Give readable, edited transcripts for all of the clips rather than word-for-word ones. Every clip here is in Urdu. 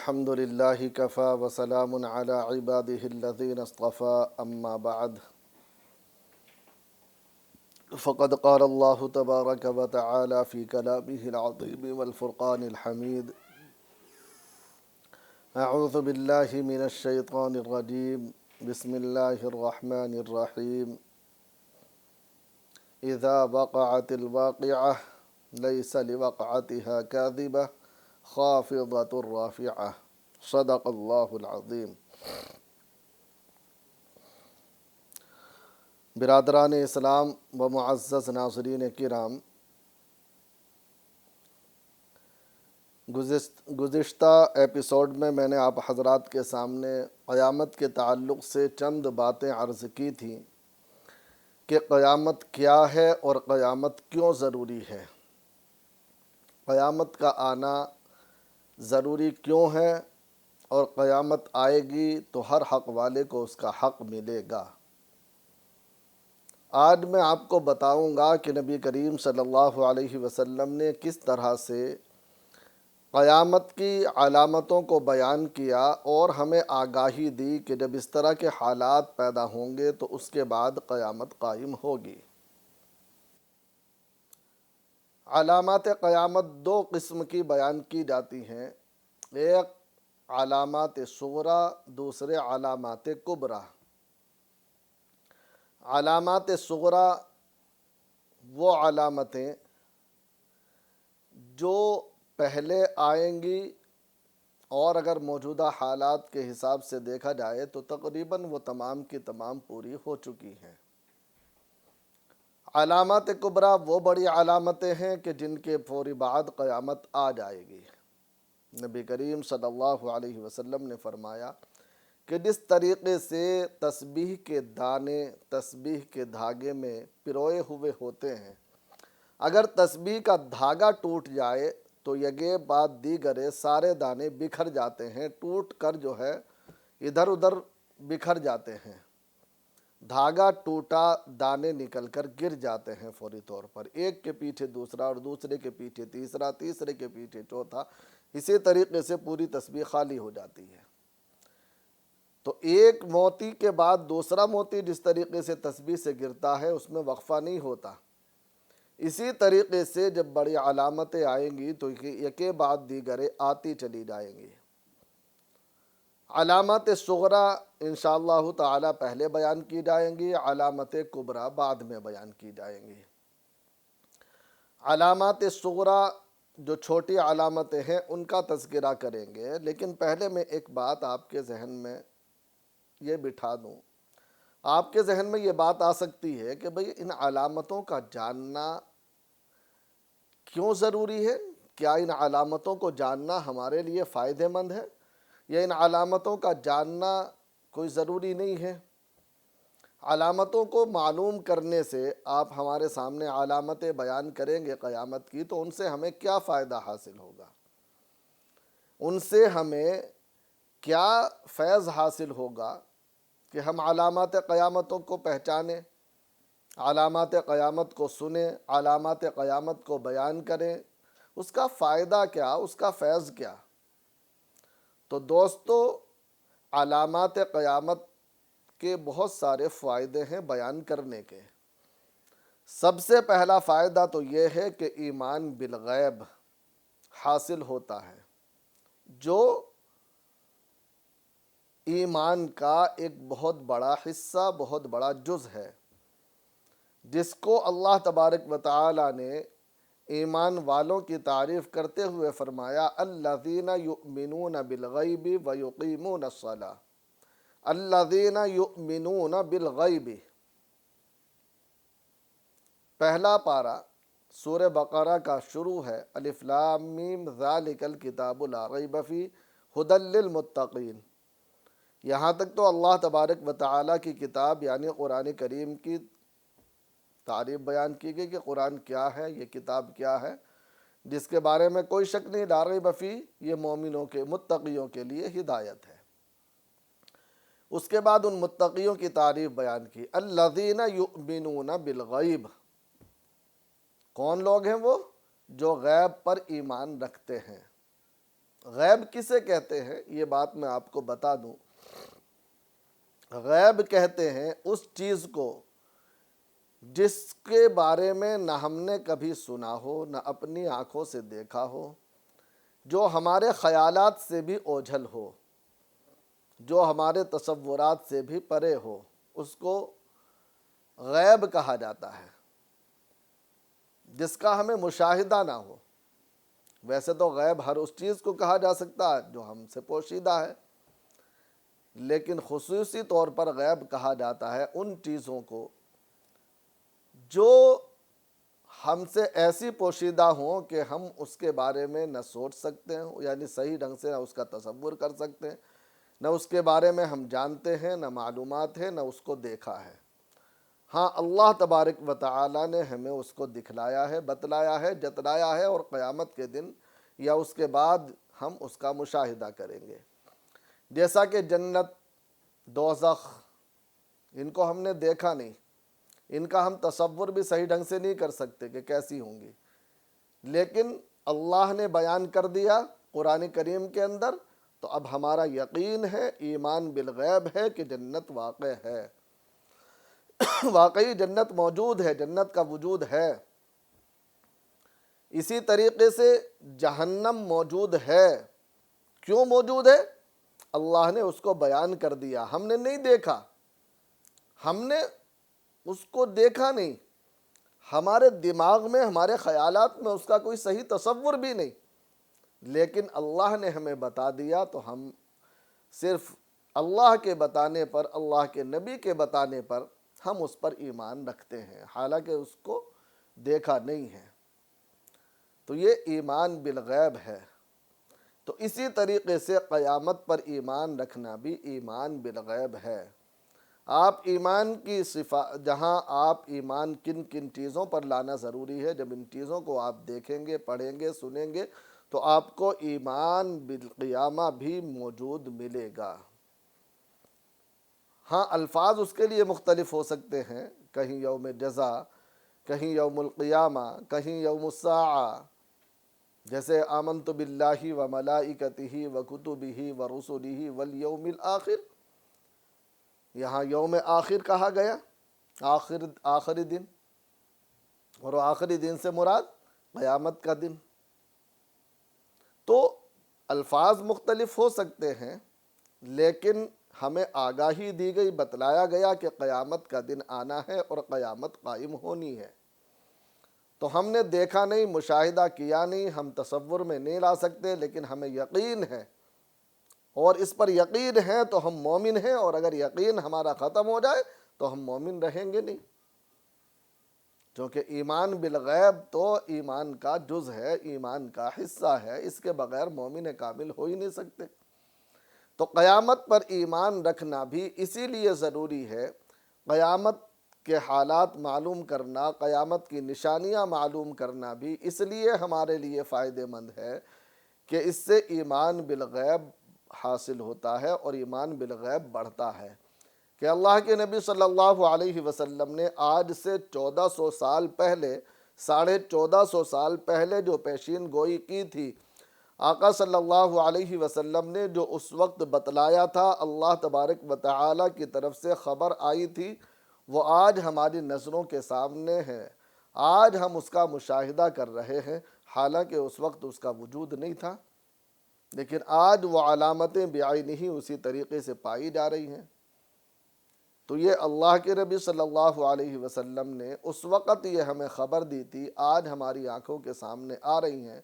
الحمد لله كفى وسلام على عباده الذين اصطفى أما بعد فقد قال الله تبارك وتعالى في كلامه العظيم والفرقان الحميد أعوذ بالله من الشيطان الرجيم بسم الله الرحمن الرحيم إذا وقعت الواقعة ليس لوقعتها كاذبة خافضة رافعة صدق اللہ العظیم۔ برادران اسلام و معزز ناظرین کرام، گزشتہ ایپیسوڈ میں نے آپ حضرات کے سامنے قیامت کے تعلق سے چند باتیں عرض کی تھیں کہ قیامت کیا ہے اور قیامت کیوں ضروری ہے، قیامت کا آنا ضروری کیوں ہے، اور قیامت آئے گی تو ہر حق والے کو اس کا حق ملے گا۔ آج میں آپ کو بتاؤں گا کہ نبی کریم صلی اللہ علیہ وسلم نے کس طرح سے قیامت کی علامتوں کو بیان کیا اور ہمیں آگاہی دی کہ جب اس طرح کے حالات پیدا ہوں گے تو اس کے بعد قیامت قائم ہوگی۔ علامات قیامت دو قسم کی بیان کی جاتی ہیں، ایک علامات صغریٰ، دوسرے علامات کبریٰ۔ علامات صغریٰ وہ علامتیں جو پہلے آئیں گی اور اگر موجودہ حالات کے حساب سے دیکھا جائے تو تقریباً وہ تمام کی تمام پوری ہو چکی ہیں۔ علامات کبریٰ وہ بڑی علامتیں ہیں کہ جن کے فوری بعد قیامت آ جائے گی۔ نبی کریم صلی اللہ علیہ وسلم نے فرمایا کہ جس طریقے سے تسبیح کے دانے تسبیح کے دھاگے میں پروئے ہوئے ہوتے ہیں، اگر تسبیح کا دھاگا ٹوٹ جائے تو یگے بعد دیگرے سارے دانے بکھر جاتے ہیں، ٹوٹ کر جو ہے ادھر ادھر بکھر جاتے ہیں۔ دھاگا ٹوٹا، دانے نکل کر گر جاتے ہیں فوری طور پر، ایک کے پیچھے دوسرا اور دوسرے کے پیچھے تیسرا، تیسرے کے پیچھے چوتھا، اسی طریقے سے پوری تسبیح خالی ہو جاتی ہے۔ تو ایک موتی کے بعد دوسرا موتی جس طریقے سے تسبیح سے گرتا ہے اس میں وقفہ نہیں ہوتا، اسی طریقے سے جب بڑی علامتیں آئیں گی تو یکے بعد دیگرے آتی چلی جائیں گی۔ علامات صغریٰ انشاءاللہ تعالی پہلے بیان کی جائیں گی، علامات کبریٰ بعد میں بیان کی جائیں گی۔ علامات صغریٰ جو چھوٹی علامتیں ہیں ان کا تذکرہ کریں گے، لیکن پہلے میں ایک بات آپ کے ذہن میں یہ بٹھا دوں۔ آپ کے ذہن میں یہ بات آ سکتی ہے کہ بھئی ان علامتوں کا جاننا کیوں ضروری ہے؟ کیا ان علامتوں کو جاننا ہمارے لیے فائدہ مند ہے یا ان علامتوں کا جاننا کوئی ضروری نہیں ہے؟ علامتوں کو معلوم کرنے سے آپ ہمارے سامنے علامتیں بیان کریں گے قیامت کی تو ان سے ہمیں کیا فائدہ حاصل ہوگا، ان سے ہمیں کیا فیض حاصل ہوگا کہ ہم علامات قیامتوں کو پہچانیں، علامات قیامت کو سنیں، علامات قیامت کو بیان کریں، اس کا فائدہ کیا، اس کا فیض کیا؟ تو دوستو، علامات قیامت کے بہت سارے فائدے ہیں بیان کرنے کے۔ سب سے پہلا فائدہ تو یہ ہے کہ ایمان بالغیب حاصل ہوتا ہے، جو ایمان کا ایک بہت بڑا حصہ، بہت بڑا جز ہے، جس کو اللہ تبارک و تعالی نے ایمان والوں کی تعریف کرتے ہوئے فرمایا الذین یؤمنون بالغیب ویقیمون الصلاۃ، الذین یؤمنون بالغیب۔ پہلا پارہ سورہ بقرہ کا شروع ہے، الف لام میم ذالک الکتاب لا ریب فیہ ھدی للمتقین۔ یہاں تک تو اللہ تبارک و تعالیٰ کی کتاب یعنی قرآن کریم کی تعریف بیان کی گئی کہ قرآن کیا ہے، یہ کتاب کیا ہے جس کے بارے میں کوئی شک نہیں، لا ریب فیہ، یہ مومنوں کے متقیوں کے لیے ہدایت ہے۔ اس کے بعد ان متقیوں کی تعریف بیان کی، الذین یؤمنون بالغیب۔ کون لوگ ہیں وہ؟ جو غیب پر ایمان رکھتے ہیں۔ غیب کسے کہتے ہیں یہ بات میں آپ کو بتا دوں۔ غیب کہتے ہیں اس چیز کو جس کے بارے میں نہ ہم نے کبھی سنا ہو، نہ اپنی آنکھوں سے دیکھا ہو، جو ہمارے خیالات سے بھی اوجھل ہو، جو ہمارے تصورات سے بھی پرے ہو، اس کو غیب کہا جاتا ہے، جس کا ہمیں مشاہدہ نہ ہو۔ ویسے تو غیب ہر اس چیز کو کہا جا سکتا ہے جو ہم سے پوشیدہ ہے، لیکن خصوصی طور پر غیب کہا جاتا ہے ان چیزوں کو جو ہم سے ایسی پوشیدہ ہوں کہ ہم اس کے بارے میں نہ سوچ سکتے ہیں، یعنی صحیح ڈھنگ سے نہ اس کا تصور کر سکتے ہیں، نہ اس کے بارے میں ہم جانتے ہیں، نہ معلومات ہے، نہ اس کو دیکھا ہے۔ ہاں، اللہ تبارک و تعالی نے ہمیں اس کو دکھلایا ہے، بتلایا ہے، جتلایا ہے، اور قیامت کے دن یا اس کے بعد ہم اس کا مشاہدہ کریں گے۔ جیسا کہ جنت، دوزخ، ان کو ہم نے دیکھا نہیں، ان کا ہم تصور بھی صحیح ڈھنگ سے نہیں کر سکتے کہ کیسی ہوں گی، لیکن اللہ نے بیان کر دیا قرآن کریم کے اندر، تو اب ہمارا یقین ہے، ایمان بالغیب ہے کہ جنت واقع ہے، واقعی جنت موجود ہے، جنت کا وجود ہے۔ اسی طریقے سے جہنم موجود ہے۔ کیوں موجود ہے؟ اللہ نے اس کو بیان کر دیا، ہم نے نہیں دیکھا، ہم نے اس کو دیکھا نہیں، ہمارے دماغ میں، ہمارے خیالات میں اس کا کوئی صحیح تصور بھی نہیں، لیکن اللہ نے ہمیں بتا دیا، تو ہم صرف اللہ کے بتانے پر، اللہ کے نبی کے بتانے پر ہم اس پر ایمان رکھتے ہیں، حالانکہ اس کو دیکھا نہیں ہے۔ تو یہ ایمان بالغیب ہے۔ تو اسی طریقے سے قیامت پر ایمان رکھنا بھی ایمان بالغیب ہے۔ آپ ایمان کی جہاں آپ ایمان کن کن چیزوں پر لانا ضروری ہے، جب ان چیزوں کو آپ دیکھیں گے، پڑھیں گے، سنیں گے، تو آپ کو ایمان بالقیامہ بھی موجود ملے گا۔ ہاں، الفاظ اس کے لیے مختلف ہو سکتے ہیں، کہیں یوم جزا، کہیں یوم القیامہ، کہیں یوم الساعہ، جیسے آمنت باللہ و ملائکتہ و کتبہ و رسلہ والیوم الآخر، یہاں یوم آخر کہا گیا، آخری دن، اور آخری دن سے مراد قیامت کا دن۔ تو الفاظ مختلف ہو سکتے ہیں، لیکن ہمیں آگاہی دی گئی، بتلایا گیا کہ قیامت کا دن آنا ہے اور قیامت قائم ہونی ہے۔ تو ہم نے دیکھا نہیں، مشاہدہ کیا نہیں، ہم تصور میں نہیں لا سکتے، لیکن ہمیں یقین ہے، اور اس پر یقین ہے تو ہم مومن ہیں، اور اگر یقین ہمارا ختم ہو جائے تو ہم مومن رہیں گے نہیں، کیونکہ ایمان بالغیب تو ایمان کا جز ہے، ایمان کا حصہ ہے، اس کے بغیر مومن کامل ہو ہی نہیں سکتے۔ تو قیامت پر ایمان رکھنا بھی اسی لیے ضروری ہے، قیامت کے حالات معلوم کرنا، قیامت کی نشانیاں معلوم کرنا بھی اس لیے ہمارے لیے فائدہ مند ہے کہ اس سے ایمان بالغیب حاصل ہوتا ہے اور ایمان بالغیب بڑھتا ہے۔ کہ اللہ کے نبی صلی اللہ علیہ وسلم نے آج سے 1400 سال پہلے، 1450 سال پہلے جو پیشین گوئی کی تھی، آقا صلی اللہ علیہ وسلم نے جو اس وقت بتلایا تھا، اللہ تبارک و تعالی کی طرف سے خبر آئی تھی، وہ آج ہماری نظروں کے سامنے ہے، آج ہم اس کا مشاہدہ کر رہے ہیں، حالانکہ اس وقت اس کا وجود نہیں تھا، لیکن آج وہ علامتیں بعینہ اسی طریقے سے پائی جا رہی ہیں۔ تو یہ اللہ کے نبی صلی اللہ علیہ وسلم نے اس وقت یہ ہمیں خبر دی تھی، آج ہماری آنکھوں کے سامنے آ رہی ہیں،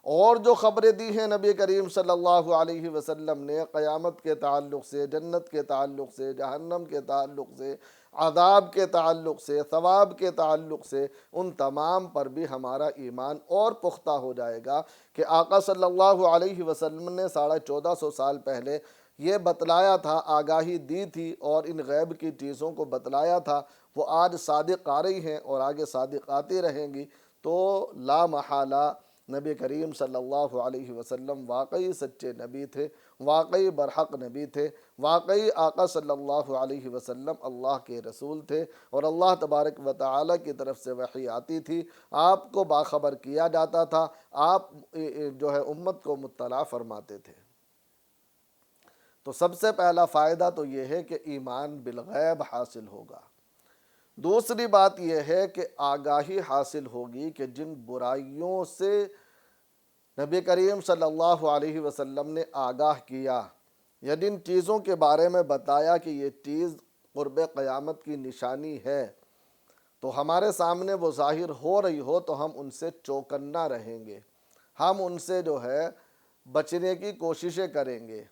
اور جو خبریں دی ہیں نبی کریم صلی اللہ علیہ وسلم نے قیامت کے تعلق سے، جنت کے تعلق سے، جہنم کے تعلق سے، عذاب کے تعلق سے، ثواب کے تعلق سے، ان تمام پر بھی ہمارا ایمان اور پختہ ہو جائے گا کہ آقا صلی اللہ علیہ وسلم نے 1450 سال پہلے یہ بتلایا تھا، آگاہی دی تھی، اور ان غیب کی چیزوں کو بتلایا تھا، وہ آج صادق آ رہی ہیں اور آگے صادق آتی رہیں گی۔ تو لا محالہ نبی کریم صلی اللہ علیہ وسلم واقعی سچے نبی تھے، واقعی برحق نبی تھے، واقعی آقا صلی اللہ علیہ وسلم اللہ کے رسول تھے، اور اللہ تبارک و تعالی کی طرف سے وحی آتی تھی، آپ کو باخبر کیا جاتا تھا، آپ جو ہے امت کو مطلع فرماتے تھے۔ تو سب سے پہلا فائدہ تو یہ ہے کہ ایمان بالغیب حاصل ہوگا۔ دوسری بات یہ ہے کہ آگاہی حاصل ہوگی کہ جن برائیوں سے نبی کریم صلی اللہ علیہ وسلم نے آگاہ کیا یا جن چیزوں کے بارے میں بتایا کہ یہ چیز قرب قیامت کی نشانی ہے، تو ہمارے سامنے وہ ظاہر ہو رہی ہو تو ہم ان سے چوکنا رہیں گے، ہم ان سے جو ہے بچنے کی کوششیں کریں گے۔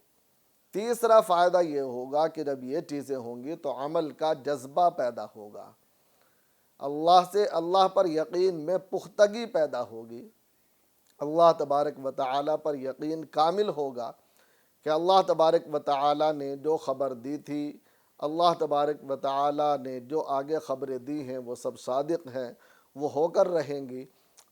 تیسرا فائدہ یہ ہوگا کہ جب یہ چیزیں ہوں گی تو عمل کا جذبہ پیدا ہوگا، اللہ پر یقین میں پختگی پیدا ہوگی، اللہ تبارک و تعالی پر یقین کامل ہوگا کہ اللہ تبارک و تعالی نے جو خبر دی تھی، اللہ تبارک و تعالی نے جو آگے خبریں دی ہیں وہ سب صادق ہیں، وہ ہو کر رہیں گی۔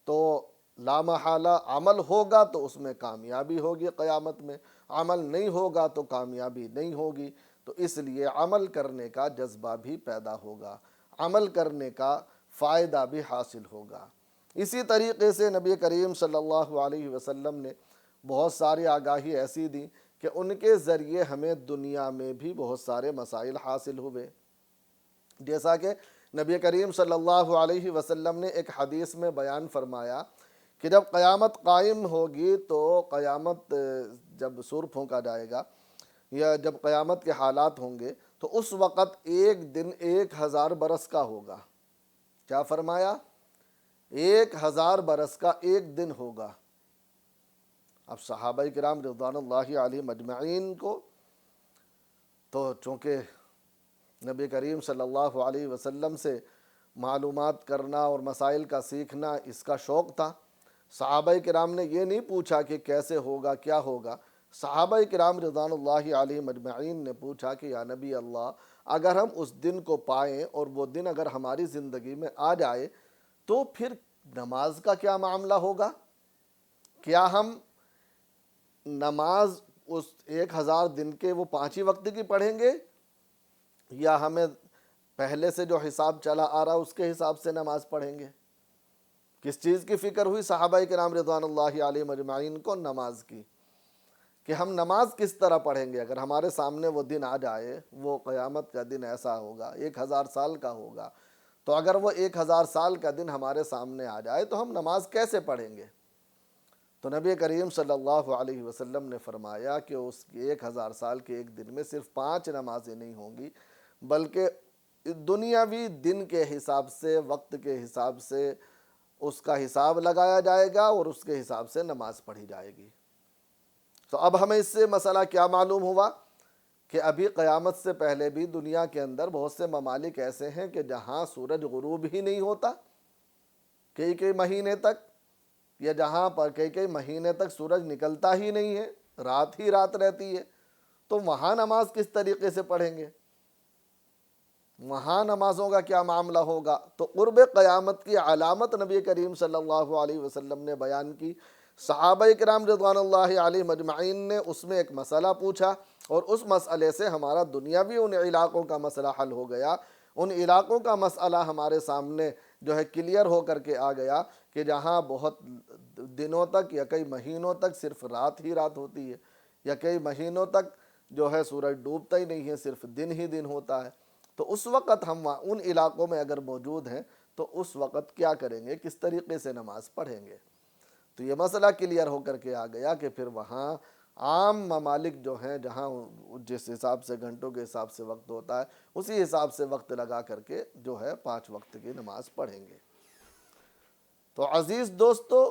تو لا محالہ عمل ہوگا تو اس میں کامیابی ہوگی، قیامت میں عمل نہیں ہوگا تو کامیابی نہیں ہوگی۔ تو اس لیے عمل کرنے کا جذبہ بھی پیدا ہوگا، عمل کرنے کا فائدہ بھی حاصل ہوگا۔ اسی طریقے سے نبی کریم صلی اللہ علیہ وسلم نے بہت ساری آگاہی ایسی دی کہ ان کے ذریعے ہمیں دنیا میں بھی بہت سارے مسائل حاصل ہوئے۔ جیسا کہ نبی کریم صلی اللہ علیہ وسلم نے ایک حدیث میں بیان فرمایا کہ جب قیامت قائم ہوگی تو قیامت جب سور پھونکا جائے گا یا جب قیامت کے حالات ہوں گے تو اس وقت ایک دن 1000 برس کا ہوگا۔ کیا فرمایا؟ 1000 برس کا ایک دن ہوگا۔ اب صحابہ کرام رضوان اللہ علیہم اجمعین کو تو چونکہ نبی کریم صلی اللہ علیہ وسلم سے معلومات کرنا اور مسائل کا سیکھنا اس کا شوق تھا۔ صحابہ کرام نے یہ نہیں پوچھا کہ کیسے ہوگا، کیا ہوگا۔ صحابہ کرام رضوان اللہ علیہم اجمعین نے پوچھا کہ یا نبی اللہ، اگر ہم اس دن کو پائیں اور وہ دن اگر ہماری زندگی میں آ جائے تو پھر نماز کا کیا معاملہ ہوگا؟ کیا ہم نماز اس 1000 دن کے وہ 5 ہی وقت کی پڑھیں گے، یا ہمیں پہلے سے جو حساب چلا آ رہا اس کے حساب سے نماز پڑھیں گے؟ کس چیز کی فکر ہوئی صحابہ کرام رضوان اللہ علیہم اجمعین کو؟ نماز کی، کہ ہم نماز کس طرح پڑھیں گے اگر ہمارے سامنے وہ دن آ جائے، وہ قیامت کا دن ایسا ہوگا 1000 سال کا ہوگا، تو اگر وہ 1000 سال کا دن ہمارے سامنے آ جائے تو ہم نماز کیسے پڑھیں گے؟ تو نبی کریم صلی اللہ علیہ وسلم نے فرمایا کہ اس 1000 سال کے ایک دن میں صرف 5 نمازیں نہیں ہوں گی، بلکہ دنیاوی دن کے حساب سے، وقت کے حساب سے اس کا حساب لگایا جائے گا اور اس کے حساب سے نماز پڑھی جائے گی۔ تو اب ہمیں اس سے مسئلہ کیا معلوم ہوا کہ ابھی قیامت سے پہلے بھی دنیا کے اندر بہت سے ممالک ایسے ہیں کہ جہاں سورج غروب ہی نہیں ہوتا کئی مہینے تک، یا جہاں پر کئی مہینے تک سورج نکلتا ہی نہیں ہے، رات ہی رات رہتی ہے، تو وہاں نماز کس طریقے سے پڑھیں گے؟ وہاں نمازوں کا کیا معاملہ ہوگا؟ تو قرب قیامت کی علامت نبی کریم صلی اللہ علیہ وسلم نے بیان کی۔ صحابہ کرام رضوان اللہ علیہ مجمعین نے اس میں ایک مسئلہ پوچھا، اور اس مسئلے سے ہمارا دنیاوی ان علاقوں کا مسئلہ حل ہو گیا، ان علاقوں کا مسئلہ ہمارے سامنے جو ہے کلیئر ہو کر کے آ گیا کہ جہاں بہت دنوں تک یا کئی مہینوں تک صرف رات ہی رات ہوتی ہے، یا کئی مہینوں تک جو ہے سورج ڈوبتا ہی نہیں ہے، صرف دن ہی دن ہوتا ہے۔ تو اس وقت ہم ان علاقوں میں اگر موجود ہیں تو اس وقت کیا کریں گے، کس طریقے سے نماز پڑھیں گے؟ تو یہ مسئلہ کلیئر ہو کر کے آ گیا کہ پھر وہاں عام ممالک جو ہیں جہاں جس حساب سے گھنٹوں کے حساب سے وقت ہوتا ہے اسی حساب سے وقت لگا کر کے جو ہے 5 وقت کی نماز پڑھیں گے۔ تو عزیز دوستو،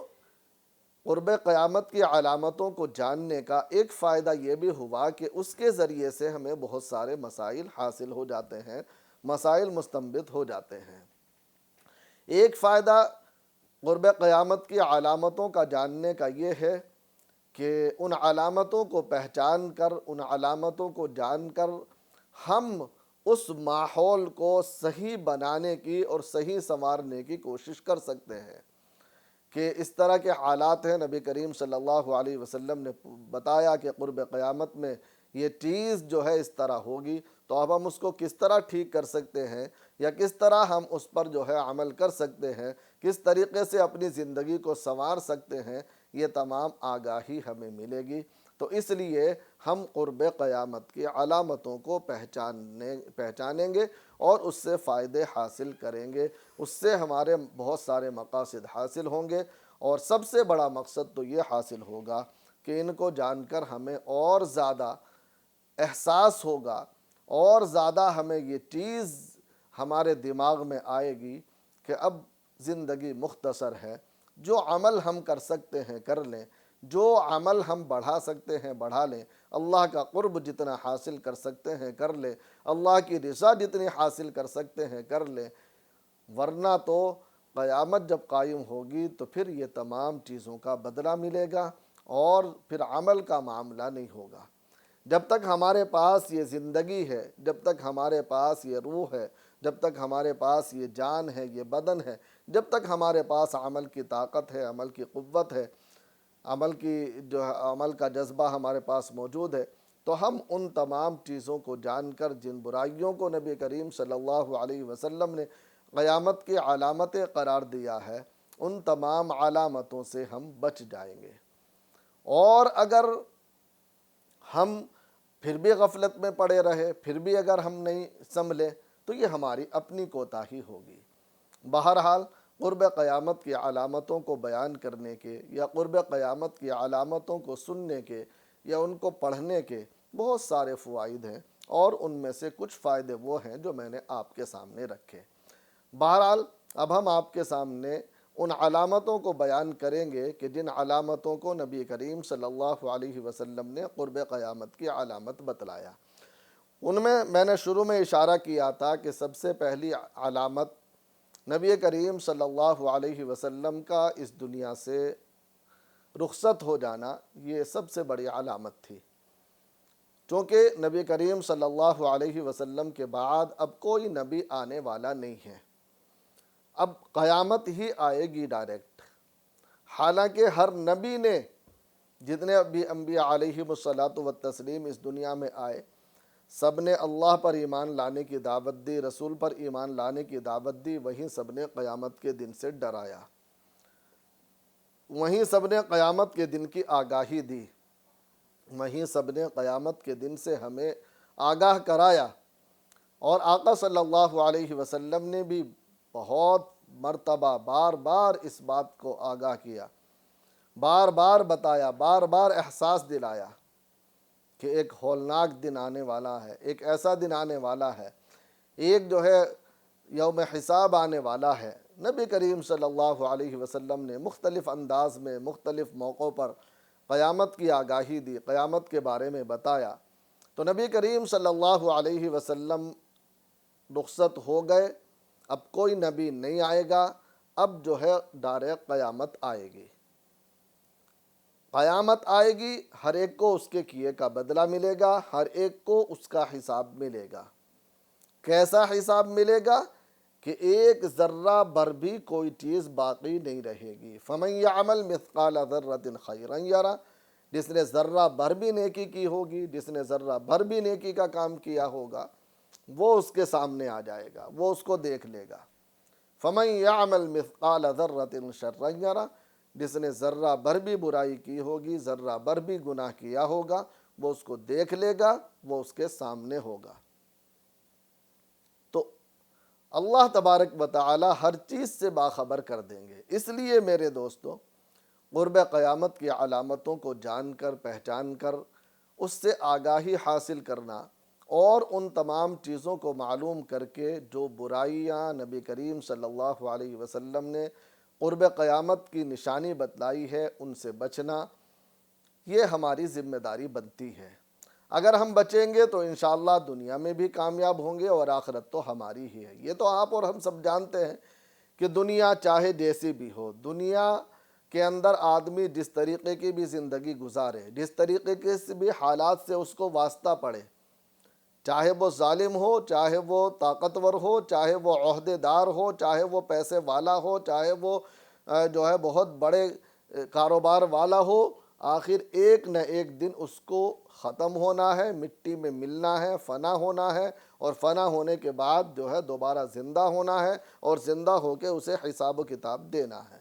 قرب قیامت کی علامتوں کو جاننے کا ایک فائدہ یہ بھی ہوا کہ اس کے ذریعے سے ہمیں بہت سارے مسائل حاصل ہو جاتے ہیں، مسائل مستنبط ہو جاتے ہیں۔ ایک فائدہ قرب قیامت کی علامتوں کا جاننے کا یہ ہے کہ ان علامتوں کو پہچان کر، ان علامتوں کو جان کر ہم اس ماحول کو صحیح بنانے کی اور صحیح سنوارنے کی کوشش کر سکتے ہیں۔ کہ اس طرح کے حالات ہیں، نبی کریم صلی اللہ علیہ وسلم نے بتایا کہ قرب قیامت میں یہ چیز جو ہے اس طرح ہوگی، تو اب ہم اس کو کس طرح ٹھیک کر سکتے ہیں، یا کس طرح ہم اس پر جو ہے عمل کر سکتے ہیں، کس طریقے سے اپنی زندگی کو سنوار سکتے ہیں، یہ تمام آگاہی ہمیں ملے گی۔ تو اس لیے ہم قرب قیامت کی علامتوں کو پہچانیں گے اور اس سے فائدے حاصل کریں گے، اس سے ہمارے بہت سارے مقاصد حاصل ہوں گے، اور سب سے بڑا مقصد تو یہ حاصل ہوگا کہ ان کو جان کر ہمیں اور زیادہ احساس ہوگا، اور زیادہ ہمیں یہ چیز ہمارے دماغ میں آئے گی کہ اب زندگی مختصر ہے، جو عمل ہم کر سکتے ہیں کر لیں، جو عمل ہم بڑھا سکتے ہیں بڑھا لیں، اللہ کا قرب جتنا حاصل کر سکتے ہیں کر لیں، اللہ کی رضا جتنی حاصل کر سکتے ہیں کر لیں، ورنہ تو قیامت جب قائم ہوگی تو پھر یہ تمام چیزوں کا بدلہ ملے گا اور پھر عمل کا معاملہ نہیں ہوگا۔ جب تک ہمارے پاس یہ زندگی ہے، جب تک ہمارے پاس یہ روح ہے، جب تک ہمارے پاس یہ جان ہے، یہ بدن ہے، جب تک ہمارے پاس عمل کی طاقت ہے، عمل کی قوت ہے، عمل کا جذبہ ہمارے پاس موجود ہے، تو ہم ان تمام چیزوں کو جان کر جن برائیوں کو نبی کریم صلی اللہ علیہ وسلم نے قیامت کی علامتیں قرار دیا ہے، ان تمام علامتوں سے ہم بچ جائیں گے۔ اور اگر ہم پھر بھی غفلت میں پڑے رہے، پھر بھی اگر ہم نہیں سنبھلے، تو یہ ہماری اپنی کوتاہی ہوگی۔ بہرحال قرب قیامت کی علامتوں کو بیان کرنے کے، یا قرب قیامت کی علامتوں کو سننے کے، یا ان کو پڑھنے کے بہت سارے فوائد ہیں، اور ان میں سے کچھ فائدے وہ ہیں جو میں نے آپ کے سامنے رکھے۔ بہرحال اب ہم آپ کے سامنے ان علامتوں کو بیان کریں گے کہ جن علامتوں کو نبی کریم صلی اللہ علیہ وسلم نے قرب قیامت کی علامت بتلایا۔ ان میں نے شروع میں اشارہ کیا تھا کہ سب سے پہلی علامت نبی کریم صلی اللہ علیہ وسلم کا اس دنیا سے رخصت ہو جانا، یہ سب سے بڑی علامت تھی، چونکہ نبی کریم صلی اللہ علیہ وسلم کے بعد اب کوئی نبی آنے والا نہیں ہے، اب قیامت ہی آئے گی ڈائریکٹ۔ حالانکہ ہر نبی نے، جتنے بھی انبیاء علیہم الصلاۃ والتسلیم اس دنیا میں آئے، سب نے اللہ پر ایمان لانے کی دعوت دی، رسول پر ایمان لانے کی دعوت دی، وہیں سب نے قیامت کے دن سے ڈرایا، وہیں سب نے قیامت کے دن کی آگاہی دی، وہیں سب نے قیامت کے دن سے ہمیں آگاہ کرایا۔ اور آقا صلی اللہ علیہ وسلم نے بھی بہت مرتبہ بار بار اس بات کو آگاہ کیا، بار بار بتایا، بار بار احساس دلایا کہ ایک ہولناک دن آنے والا ہے، ایک ایسا دن آنے والا ہے، ایک جو ہے یوم حساب آنے والا ہے۔ نبی کریم صلی اللہ علیہ وسلم نے مختلف انداز میں مختلف موقعوں پر قیامت کی آگاہی دی، قیامت کے بارے میں بتایا۔ تو نبی کریم صلی اللہ علیہ وسلم رخصت ہو گئے، اب کوئی نبی نہیں آئے گا، اب جو ہے ڈائریکٹ قیامت آئے گی۔ قیامت آئے گی، ہر ایک کو اس کے کیے کا بدلہ ملے گا، ہر ایک کو اس کا حساب ملے گا۔ کیسا حساب ملے گا کہ ایک ذرہ بھر بھی کوئی چیز باقی نہیں رہے گی۔ فَمَن يَعْمَلْ مِثْقَالَ ذَرَّةٍ خَيْرًا يَرَهُ، جس نے ذرہ بھر بھی نیکی کی ہوگی، جس نے ذرہ بھر بھی نیکی کا کام کیا ہوگا، وہ اس کے سامنے آ جائے گا، وہ اس کو دیکھ لے گا۔ فَمَن يَعْمَلْ مِثْقَالَ ذَرَّةٍ شَرًّا يَرَهُ، جس نے ذرہ بھر بھی برائی کی ہوگی، ذرہ بھر بھی گناہ کیا ہوگا، وہ اس کو دیکھ لے گا، وہ اس کے سامنے ہوگا۔ تو اللہ تبارک و تعالی ہر چیز سے باخبر کر دیں گے۔ اس لیے میرے دوستو، قرب قیامت کی علامتوں کو جان کر، پہچان کر، اس سے آگاہی حاصل کرنا، اور ان تمام چیزوں کو معلوم کر کے جو برائیاں نبی کریم صلی اللہ علیہ وسلم نے قرب قیامت کی نشانی بتلائی ہے، ان سے بچنا، یہ ہماری ذمہ داری بنتی ہے۔ اگر ہم بچیں گے تو انشاءاللہ دنیا میں بھی کامیاب ہوں گے، اور آخرت تو ہماری ہی ہے۔ یہ تو آپ اور ہم سب جانتے ہیں کہ دنیا چاہے جیسی بھی ہو، دنیا کے اندر آدمی جس طریقے کی بھی زندگی گزارے، جس طریقے کے بھی حالات سے اس کو واسطہ پڑے، چاہے وہ ظالم ہو، چاہے وہ طاقتور ہو، چاہے وہ عہدے دار ہو، چاہے وہ پیسے والا ہو، چاہے وہ جو ہے بہت بڑے کاروبار والا ہو، آخر ایک نہ ایک دن اس کو ختم ہونا ہے، مٹی میں ملنا ہے، فنا ہونا ہے، اور فنا ہونے کے بعد جو ہے دوبارہ زندہ ہونا ہے، اور زندہ ہو کے اسے حساب و کتاب دینا ہے۔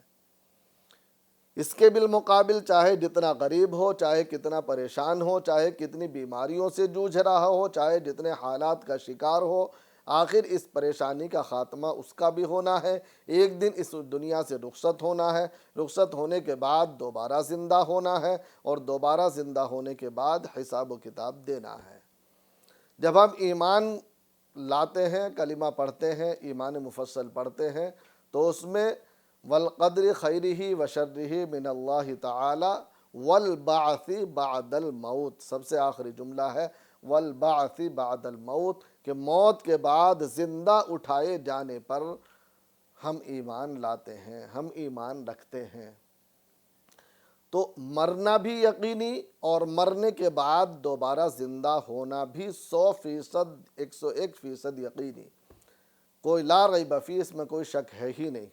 اس کے بالمقابل چاہے جتنا غریب ہو، چاہے کتنا پریشان ہو، چاہے کتنی بیماریوں سے جوجھ رہا ہو، چاہے جتنے حالات کا شکار ہو، آخر اس پریشانی کا خاتمہ اس کا بھی ہونا ہے، ایک دن اس دنیا سے رخصت ہونا ہے، رخصت ہونے کے بعد دوبارہ زندہ ہونا ہے، اور دوبارہ زندہ ہونے کے بعد حساب و کتاب دینا ہے۔ جب ہم ایمان لاتے ہیں، کلمہ پڑھتے ہیں، ایمان مفصل پڑھتے ہیں، تو اس میں والقدر خیرہ و شرہ من اللہ تعالی والبعث بعد الموت، سب سے آخری جملہ ہے والبعث بعد الموت، کہ موت کے بعد زندہ اٹھائے جانے پر ہم ایمان لاتے ہیں، ہم ایمان رکھتے ہیں۔ تو مرنا بھی یقینی، اور مرنے کے بعد دوبارہ زندہ ہونا بھی 100%، 101% یقینی، کوئی لا ریب فیہ، اس میں کوئی شک ہے ہی نہیں۔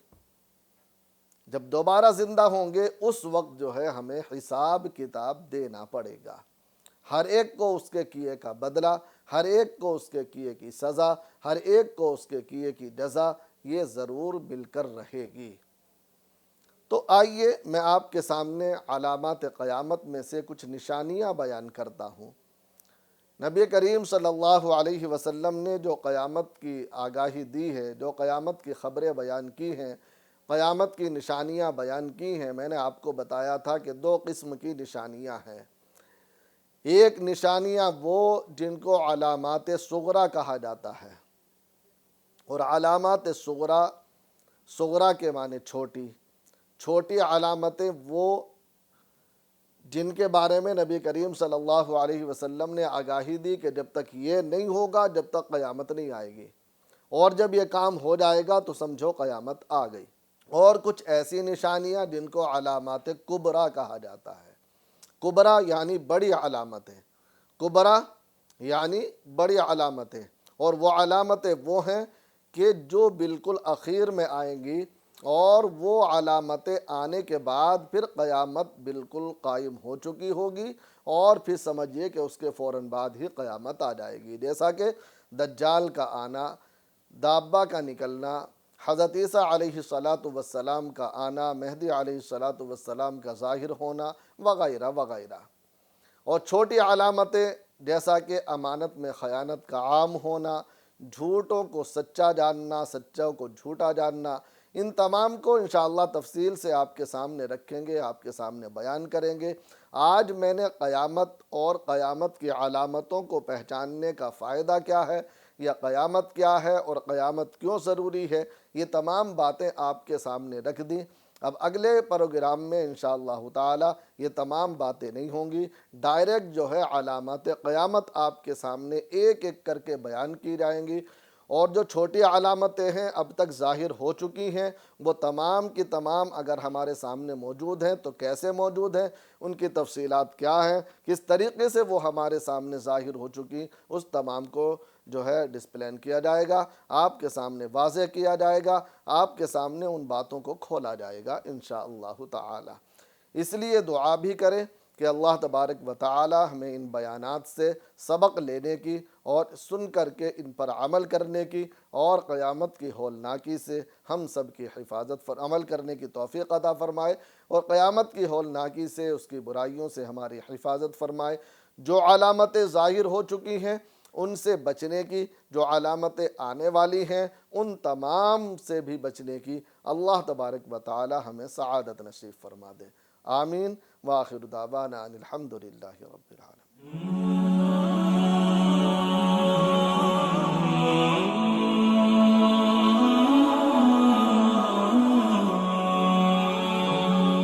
جب دوبارہ زندہ ہوں گے اس وقت جو ہے ہمیں حساب کتاب دینا پڑے گا، ہر ایک کو اس کے کیے کا بدلہ، ہر ایک کو اس کے کیے کی سزا، ہر ایک کو اس کے کیے کی جزا، یہ ضرور مل کر رہے گی۔ تو آئیے میں آپ کے سامنے علامات قیامت میں سے کچھ نشانیاں بیان کرتا ہوں۔ نبی کریم صلی اللہ علیہ وسلم نے جو قیامت کی آگاہی دی ہے، جو قیامت کی خبریں بیان کی ہیں، قیامت کی نشانیاں بیان کی ہیں، میں نے آپ کو بتایا تھا کہ 2 قسم کی نشانیاں ہیں۔ ایک نشانیاں وہ جن کو علامات صغریٰ کہا جاتا ہے، اور علامات صغریٰ کے معنی چھوٹی، چھوٹی علامتیں وہ جن کے بارے میں نبی کریم صلی اللہ علیہ وسلم نے آگاہی دی کہ جب تک یہ نہیں ہوگا جب تک قیامت نہیں آئے گی، اور جب یہ کام ہو جائے گا تو سمجھو قیامت آ گئی۔ اور کچھ ایسی نشانیاں جن کو علامات کبریٰ کہا جاتا ہے۔ کبریٰ یعنی بڑی علامتیں، کبریٰ یعنی بڑی علامتیں، اور وہ علامتیں وہ ہیں کہ جو بالکل اخیر میں آئیں گی، اور وہ علامتیں آنے کے بعد پھر قیامت بالکل قائم ہو چکی ہوگی، اور پھر سمجھیے کہ اس کے فوراً بعد ہی قیامت آ جائے گی، جیسا کہ دجال کا آنا، دابہ کا نکلنا، حضرت عیسیٰ علیہ السلام کا آنا، مہدی علیہ السلام کا ظاہر ہونا، وغیرہ وغیرہ۔ اور چھوٹی علامتیں جیسا کہ امانت میں خیانت کا عام ہونا، جھوٹوں کو سچا جاننا، سچوں کو جھوٹا جاننا، ان تمام کو انشاءاللہ تفصیل سے آپ کے سامنے رکھیں گے، آپ کے سامنے بیان کریں گے۔ آج میں نے قیامت اور قیامت کی علامتوں کو پہچاننے کا فائدہ کیا ہے، یا قیامت کیا ہے اور قیامت کیوں ضروری ہے، یہ تمام باتیں آپ کے سامنے رکھ دیں۔ اب اگلے پروگرام میں انشاءاللہ تعالی یہ تمام باتیں نہیں ہوں گی، ڈائریکٹ جو ہے علامات قیامت آپ کے سامنے ایک ایک کر کے بیان کی جائیں گی، اور جو چھوٹی علامتیں ہیں اب تک ظاہر ہو چکی ہیں، وہ تمام کی تمام اگر ہمارے سامنے موجود ہیں تو کیسے موجود ہیں، ان کی تفصیلات کیا ہیں، کس طریقے سے وہ ہمارے سامنے ظاہر ہو چکی، اس تمام کو جو ہے ڈسپلین کیا جائے گا، آپ کے سامنے واضح کیا جائے گا، آپ کے سامنے ان باتوں کو کھولا جائے گا انشاءاللہ تعالی۔ اس لیے دعا بھی کریں کہ اللہ تبارک و تعالی ہمیں ان بیانات سے سبق لینے کی، اور سن کر کے ان پر عمل کرنے کی، اور قیامت کی ہولناکی سے ہم سب کی حفاظت عمل کرنے کی توفیق عطا فرمائے، اور قیامت کی ہولناکی سے، اس کی برائیوں سے ہماری حفاظت فرمائے۔ جو علامتیں ظاہر ہو چکی ہیں ان سے بچنے کی، جو علامتیں آنے والی ہیں ان تمام سے بھی بچنے کی اللہ تبارک و تعالی ہمیں سعادت نصیب فرما دے۔ آمین۔ وآخر دعوانا ان الحمد للہ رب العالمین۔